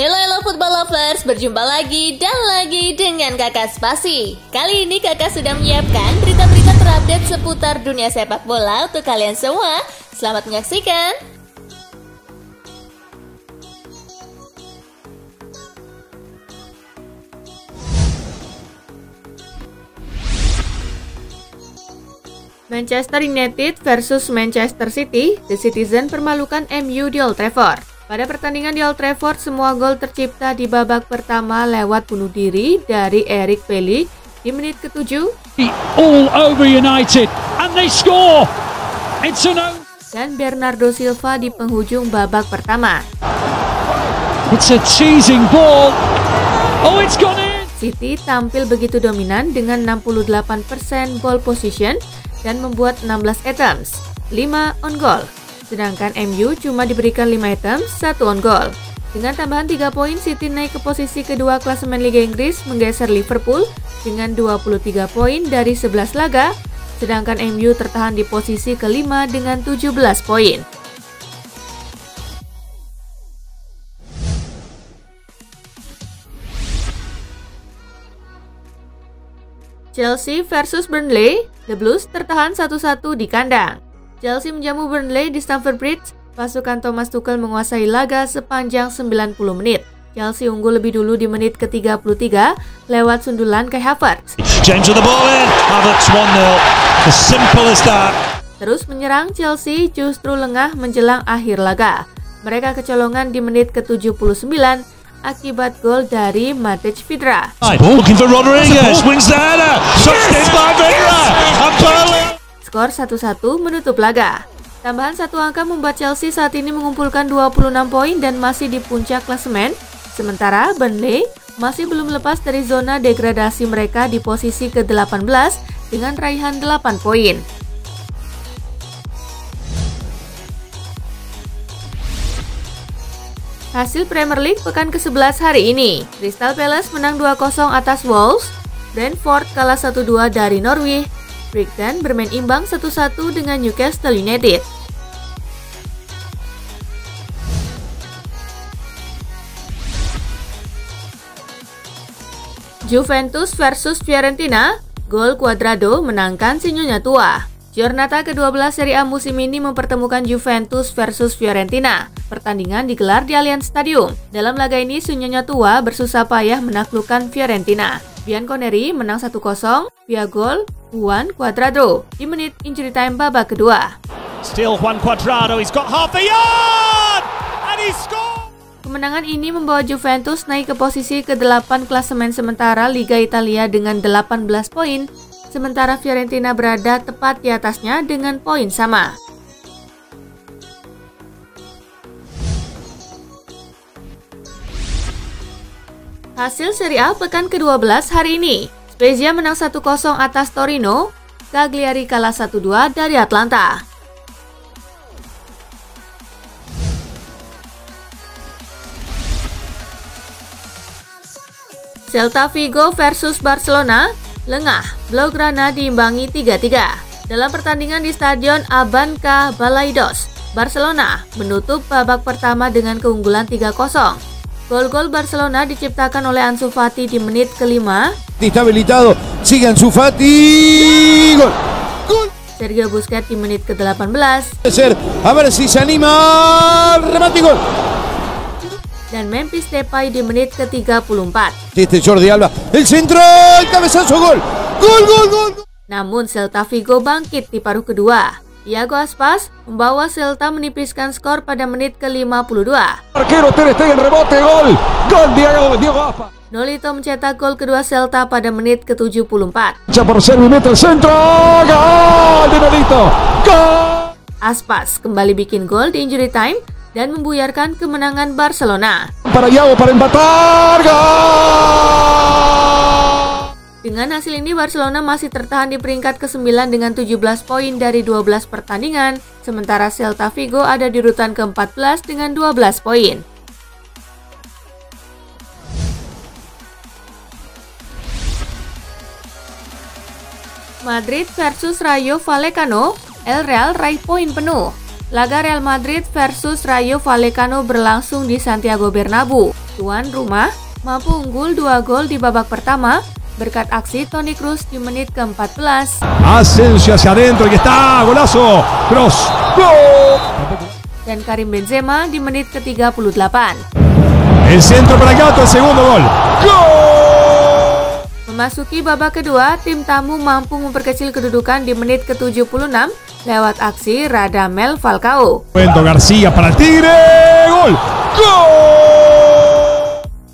Hello football lovers, berjumpa lagi dan lagi dengan Kakak Spasi. Kali ini Kakak sudah menyiapkan berita-berita terupdate seputar dunia sepak bola untuk kalian semua. Selamat menyaksikan. Manchester United versus Manchester City, The Citizen permalukan MU di Old Trafford. Pada pertandingan di Old Trafford, semua gol tercipta di babak pertama lewat bunuh diri dari Eric Bailly di menit ke-7. All over United and they score. It's a no. Dan Bernardo Silva di penghujung babak pertama. It's a teasing ball. Oh, it's gone in. City tampil begitu dominan dengan 68% ball position dan membuat 16 attempts, 5 on goal. Sedangkan MU cuma diberikan 5 attempts, 1 on goal. Dengan tambahan 3 poin, City naik ke posisi kedua klasemen Liga Inggris, menggeser Liverpool dengan 23 poin dari 11 laga, sedangkan MU tertahan di posisi kelima dengan 17 poin. Chelsea versus Burnley, The Blues tertahan 1-1 di kandang. Chelsea menjamu Burnley di Stamford Bridge. Pasukan Thomas Tuchel menguasai laga sepanjang 90 menit. Chelsea unggul lebih dulu di menit ke-33 lewat sundulan Kai Havertz. James with the ball in. Havertz 1-0. As simple as that. Terus menyerang Chelsea justru lengah menjelang akhir laga. Mereka kecolongan di menit ke-79 akibat gol dari Matic Vidra. Looking for Rodriguez. Wins the header. Touched by Vidra. Skor 1-1 menutup laga. Tambahan 1 angka membuat Chelsea saat ini mengumpulkan 26 poin dan masih di puncak klasemen. Sementara Burnley masih belum lepas dari zona degradasi mereka di posisi ke-18 dengan raihan 8 poin. Hasil Premier League pekan ke-11 hari ini. Crystal Palace menang 2-0 atas Wolves. Brentford kalah 1-2 dari Norwich. Brighton bermain imbang 1-1 dengan Newcastle United. Juventus versus Fiorentina, gol Cuadrado menangkan si Nyonya Tua. Giornata ke-12 Serie A musim ini mempertemukan Juventus versus Fiorentina. Pertandingan digelar di Allianz Stadium. Dalam laga ini, si Nyonya Tua bersusah payah menaklukkan Fiorentina. Bianconeri menang 1-0 via gol Juan Cuadrado di menit injury time babak kedua. Still Juan Cuadrado, he's got half a yard and he scored. Kemenangan ini membawa Juventus naik ke posisi ke-8 klasemen sementara Liga Italia dengan 18 poin, sementara Fiorentina berada tepat di atasnya dengan poin sama. Hasil Serie A pekan ke-12 hari ini. Spezia menang 1-0 atas Torino, Cagliari kalah 1-2 dari Atlanta. Celta Vigo versus Barcelona, lengah, Blaugrana diimbangi 3-3. Dalam pertandingan di Stadion Abanca Balaidos, Barcelona menutup babak pertama dengan keunggulan 3-0. Gol-gol Barcelona diciptakan oleh Ansu Fati di menit ke-5. Está habilitado, sigue Ansu Fati. Gol. Gol. Sergio Busquets di menit ke-18. A ver si se anima. Remate gol. Dan Memphis Depay di menit ke-34. Este Jordi Alba, el centro, el cabezazo, gol. Gol, gol, gol. Namun Celta Vigo bangkit di paruh kedua. Iago Aspas membawa Celta menipiskan skor pada menit ke-52. Arquero Ter Stegen rebote, gol. Gol Diego Aspas. Nolito mencetak gol kedua Celta pada menit ke-74. Por Servi mete el centro, gol de Nolito. Gol. Aspas kembali bikin gol di injury time dan membuyarkan kemenangan Barcelona. Para Iago para empatar, gol. Dengan hasil ini Barcelona masih tertahan di peringkat ke-9 dengan 17 poin dari 12 pertandingan, sementara Celta Vigo ada di urutan ke-14 dengan 12 poin. Madrid versus Rayo Vallecano, El Real raih poin penuh. Laga Real Madrid versus Rayo Vallecano berlangsung di Santiago Bernabeu. Tuan rumah mampu unggul 2 gol di babak pertama berkat aksi Toni Kroos di menit ke-14. Asensio hacia adentro y está, golazo, Kroos, gol. Dan Karim Benzema di menit ke-38. El centro para Gato, el segundo gol. Gol! Memasuki babak kedua, tim tamu mampu memperkecil kedudukan di menit ke-76 lewat aksi Radamel Falcao. García para el Tigre, gol. Gol!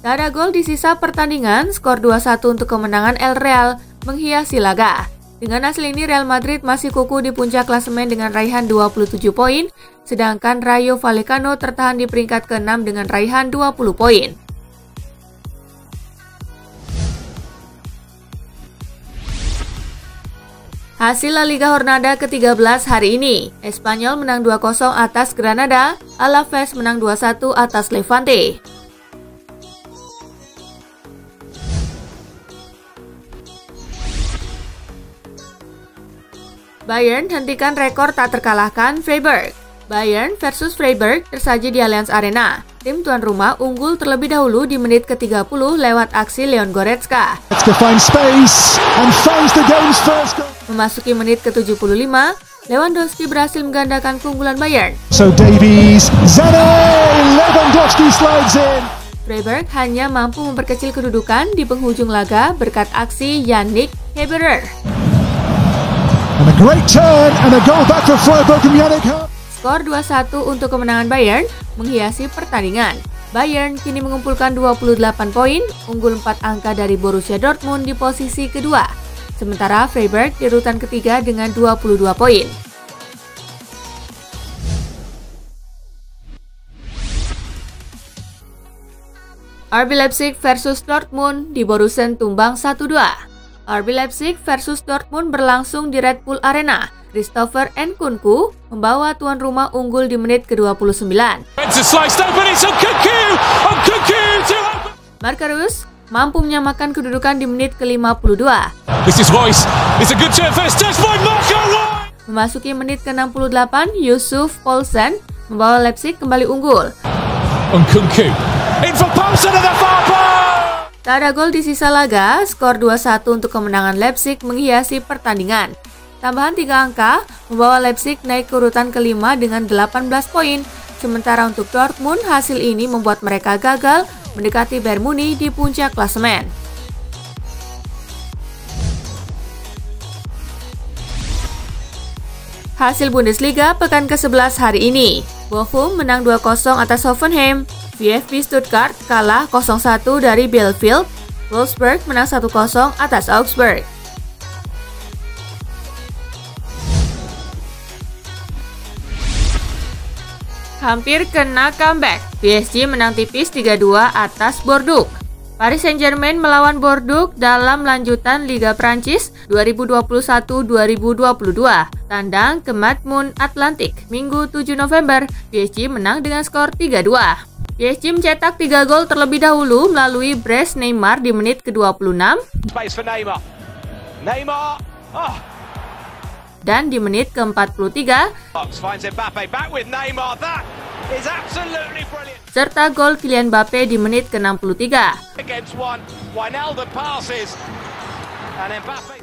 Tak ada gol di sisa pertandingan, skor 2-1 untuk kemenangan El Real menghiasi laga. Dengan hasil ini, Real Madrid masih kukuh di puncak klasemen dengan raihan 27 poin, sedangkan Rayo Vallecano tertahan di peringkat ke-6 dengan raihan 20 poin. Hasil La Liga Jornada ke-13 hari ini, Espanyol menang 2-0 atas Granada, Alaves menang 2-1 atas Levante. Bayern hentikan rekor tak terkalahkan Freiburg. Bayern versus Freiburg tersaji di Allianz Arena. Tim tuan rumah unggul terlebih dahulu di menit ke-30 lewat aksi Leon Goretzka. Memasuki menit ke-75, Lewandowski berhasil menggandakan keunggulan Bayern. Lewandowski slides in. Freiburg hanya mampu memperkecil kedudukan di penghujung laga berkat aksi Yannick Heberer. And a great turn and a goal back for Freiburg from Yannick. Skor 2-1 untuk kemenangan Bayern menghiasi pertandingan. Bayern kini mengumpulkan 28 poin, unggul 4 angka dari Borussia Dortmund di posisi kedua. Sementara Freiburg di urutan ketiga dengan 22 poin. RB Leipzig versus Dortmund di Borussen tumbang 1-2. RB Leipzig versus Dortmund berlangsung di Red Bull Arena. Christopher Nkunku membawa tuan rumah unggul di menit ke-29. Marquinhos mampu menyamakan kedudukan di menit ke-52. Memasuki menit ke-68, Yusuf Poulsen membawa Leipzig kembali unggul. Tak ada gol di sisa laga, skor 2-1 untuk kemenangan Leipzig menghiasi pertandingan. Tambahan 3 angka membawa Leipzig naik ke urutan kelima dengan 18 poin. Sementara untuk Dortmund, hasil ini membuat mereka gagal mendekati Bayern Munich di puncak klasemen. Hasil Bundesliga pekan ke-11 hari ini. Bochum menang 2-0 atas Hoffenheim. VfB Stuttgart kalah 0-1 dari Bielefeld. Wolfsburg menang 1-0 atas Augsburg. Hampir kena comeback. PSG menang tipis 3-2 atas Bordeaux. Paris Saint-Germain melawan Bordeaux dalam lanjutan Liga Prancis 2021-2022. Tandang ke Madmoun Atlantic, Minggu 7 November. PSG menang dengan skor 3-2. PSG mencetak 3 gol terlebih dahulu melalui brace Neymar di menit ke-26. Dan di menit ke-43 serta gol Kylian Mbappe di menit ke-63.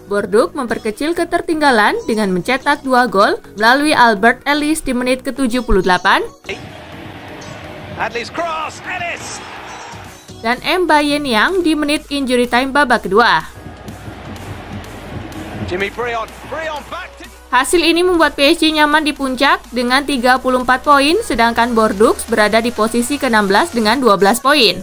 Bordeaux memperkecil ketertinggalan dengan mencetak 2 gol melalui Albert Ellis di menit ke-78 dan Mbaye Niang di menit injury time babak kedua. Hasil ini membuat PSG nyaman di puncak dengan 34 poin, sedangkan Bordeaux berada di posisi ke-16 dengan 12 poin.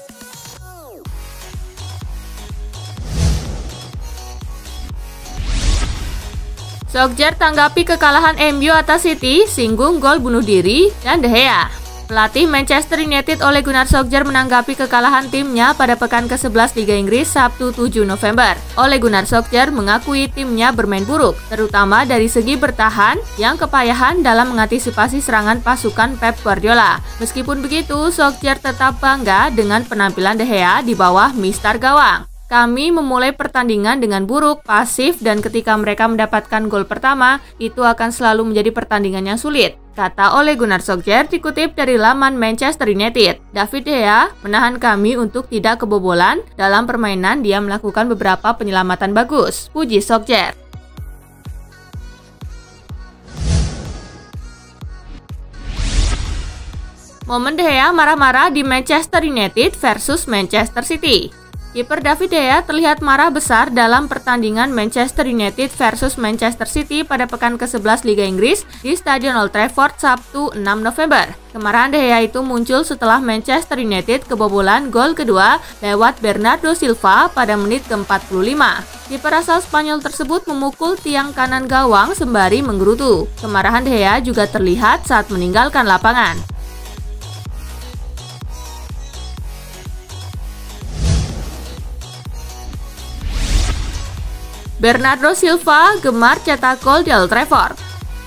Solskjaer tanggapi kekalahan MU atas City, singgung gol bunuh diri, dan De Gea. Pelatih Manchester United Ole Gunnar Solskjaer menanggapi kekalahan timnya pada pekan ke-11 Liga Inggris Sabtu 7 November. Ole Gunnar Solskjaer mengakui timnya bermain buruk, terutama dari segi bertahan yang kepayahan dalam mengantisipasi serangan pasukan Pep Guardiola. Meskipun begitu, Solskjaer tetap bangga dengan penampilan De Gea di bawah mistar gawang. Kami memulai pertandingan dengan buruk, pasif, dan ketika mereka mendapatkan gol pertama, itu akan selalu menjadi pertandingan yang sulit. kata Ole Gunnar Solskjaer dikutip dari laman Manchester United. David De Gea menahan kami untuk tidak kebobolan. Dalam permainan dia melakukan beberapa penyelamatan bagus, puji Solskjaer. Momen De Gea marah-marah di Manchester United versus Manchester City. Kiper David De Gea terlihat marah besar dalam pertandingan Manchester United versus Manchester City pada pekan ke-11 Liga Inggris di Stadion Old Trafford Sabtu 6 November. Kemarahan De Gea itu muncul setelah Manchester United kebobolan gol kedua lewat Bernardo Silva pada menit ke-45. Kiper asal Spanyol tersebut memukul tiang kanan gawang sembari menggerutu. Kemarahan De Gea juga terlihat saat meninggalkan lapangan. Bernardo Silva gemar cetak gol di Old Trafford.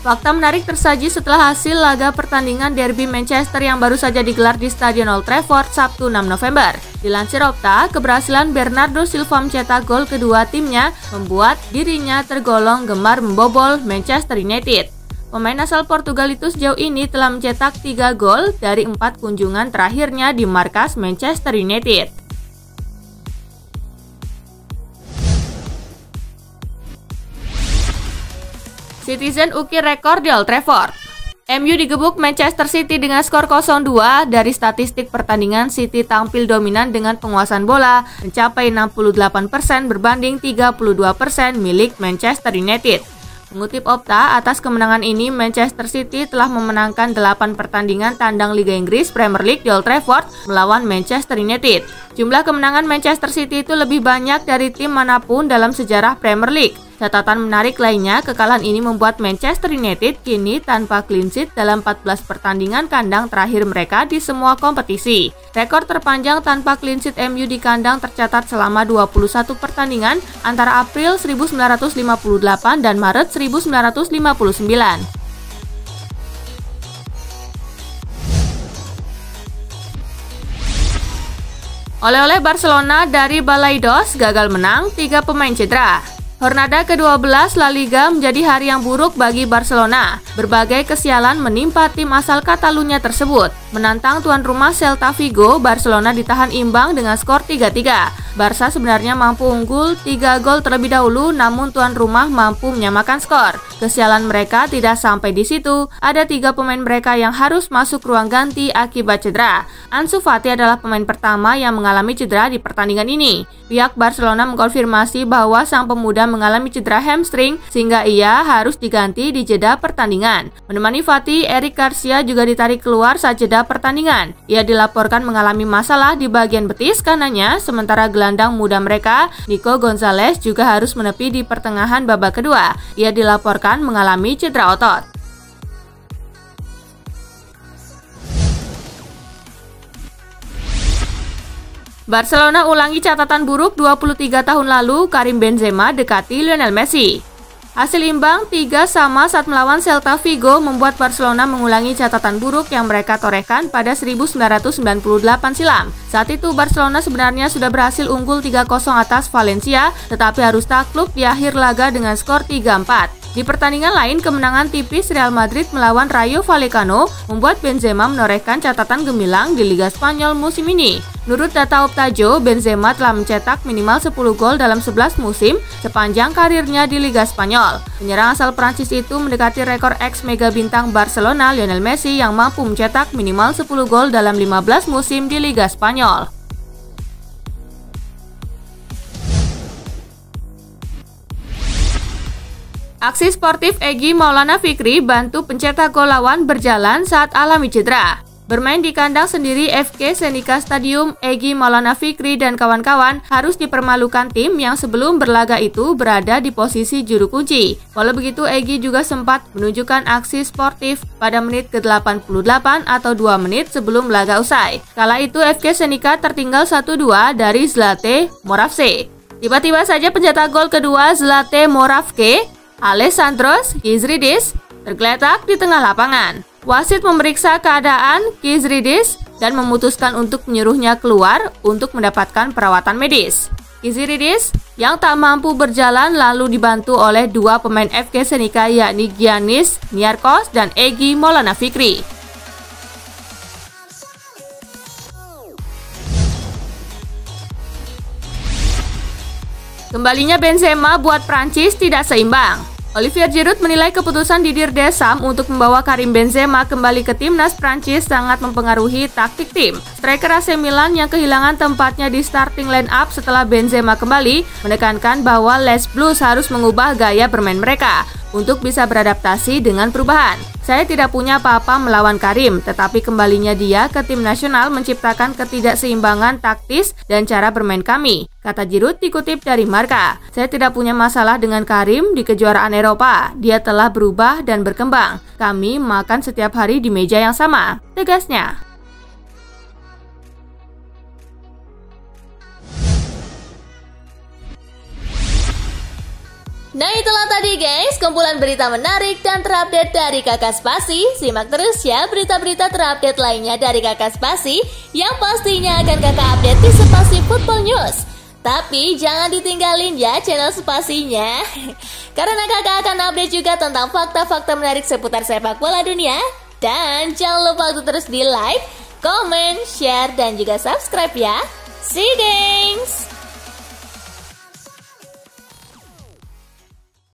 Fakta menarik tersaji setelah hasil laga pertandingan derby Manchester yang baru saja digelar di Stadion Old Trafford Sabtu 6 November. Dilansir Opta, keberhasilan Bernardo Silva mencetak gol kedua timnya membuat dirinya tergolong gemar membobol Manchester United. Pemain asal Portugal itu sejauh ini telah mencetak 3 gol dari 4 kunjungan terakhirnya di markas Manchester United. Citizen ukir rekor di Old Trafford. MU digebuk Manchester City dengan skor 0-2. Dari statistik pertandingan, City tampil dominan dengan penguasaan bola mencapai 68% berbanding 32% milik Manchester United. Mengutip Opta, atas kemenangan ini Manchester City telah memenangkan 8 pertandingan tandang Liga Inggris Premier League di Old Trafford melawan Manchester United. Jumlah kemenangan Manchester City itu lebih banyak dari tim manapun dalam sejarah Premier League. Catatan menarik lainnya, kekalahan ini membuat Manchester United kini tanpa clean sheet dalam 14 pertandingan kandang terakhir mereka di semua kompetisi. Rekor terpanjang tanpa clean sheet MU di kandang tercatat selama 21 pertandingan antara April 1958 dan Maret 1959. Oleh-oleh Barcelona dari Balaidos gagal menang, 3 pemain cedera. Jornada ke-12 La Liga menjadi hari yang buruk bagi Barcelona. Berbagai kesialan menimpa tim asal Catalunya tersebut. Menantang tuan rumah Celta Vigo, Barcelona ditahan imbang dengan skor 3-3. Barca sebenarnya mampu unggul 3 gol terlebih dahulu, namun tuan rumah mampu menyamakan skor. Kesialan mereka tidak sampai di situ. Ada 3 pemain mereka yang harus masuk ruang ganti akibat cedera. Ansu Fati adalah pemain pertama yang mengalami cedera di pertandingan ini. Pihak Barcelona mengkonfirmasi bahwa sang pemuda mengalami cedera hamstring sehingga ia harus diganti di jeda pertandingan. Menemani Fati, Eric Garcia juga ditarik keluar saat jeda pertandingan. Ia dilaporkan mengalami masalah di bagian betis kanannya, sementara gelandang muda mereka, Nico Gonzalez, juga harus menepi di pertengahan babak kedua. Ia dilaporkan mengalami cedera otot. Barcelona ulangi catatan buruk 23 tahun lalu, Karim Benzema dekati Lionel Messi. Hasil imbang 3-3 saat melawan Celta Vigo membuat Barcelona mengulangi catatan buruk yang mereka torehkan pada 1998 silam. Saat itu Barcelona sebenarnya sudah berhasil unggul 3-0 atas Valencia, tetapi harus takluk di akhir laga dengan skor 3-4. Di pertandingan lain, kemenangan tipis Real Madrid melawan Rayo Vallecano membuat Benzema menorehkan catatan gemilang di Liga Spanyol musim ini. Menurut data Optajo, Benzema telah mencetak minimal 10 gol dalam 11 musim sepanjang karirnya di Liga Spanyol. Penyerang asal Prancis itu mendekati rekor ex-mega bintang Barcelona Lionel Messi yang mampu mencetak minimal 10 gol dalam 15 musim di Liga Spanyol. Aksi sportif Egy Maulana Fikri bantu pencetak gol lawan berjalan saat alami cedera. Bermain di kandang sendiri FK Senica Stadium, Egy Maulana Fikri dan kawan-kawan harus dipermalukan tim yang sebelum berlaga itu berada di posisi juru kunci. Walau begitu, Egy juga sempat menunjukkan aksi sportif pada menit ke-88 atau 2 menit sebelum laga usai. Kala itu FK Senica tertinggal 1-2 dari Zlate Moravce. Tiba-tiba saja pencetak gol kedua Zlate Moravce, Alessandros Kizridis, tergeletak di tengah lapangan. Wasit memeriksa keadaan Kizridis dan memutuskan untuk menyuruhnya keluar untuk mendapatkan perawatan medis. Iziridis yang tak mampu berjalan lalu dibantu oleh dua pemain FK Senika yakni Giannis Niarchos dan Egy Maulana Fikri. Kembalinya Benzema buat Prancis tidak seimbang. Olivier Giroud menilai keputusan Didier Deschamps untuk membawa Karim Benzema kembali ke timnas Prancis sangat mempengaruhi taktik tim. Striker AC Milan yang kehilangan tempatnya di starting line-up setelah Benzema kembali menekankan bahwa Les Blues harus mengubah gaya bermain mereka untuk bisa beradaptasi dengan perubahan. Saya tidak punya apa-apa melawan Karim, tetapi kembalinya dia ke tim nasional menciptakan ketidakseimbangan taktis dan cara bermain kami, kata Giroud dikutip dari Marca. Saya tidak punya masalah dengan Karim di kejuaraan Eropa, dia telah berubah dan berkembang. Kami makan setiap hari di meja yang sama, tegasnya. Nah itulah tadi guys, kumpulan berita menarik dan terupdate dari Kakak Spasi. Simak terus ya berita-berita terupdate lainnya dari Kakak Spasi yang pastinya akan Kakak update di Spasi Football News. Tapi jangan ditinggalin ya channel Spasinya, karena Kakak akan update juga tentang fakta-fakta menarik seputar sepak bola dunia. Dan jangan lupa untuk terus di like, comment, share, dan juga subscribe ya. See you guys!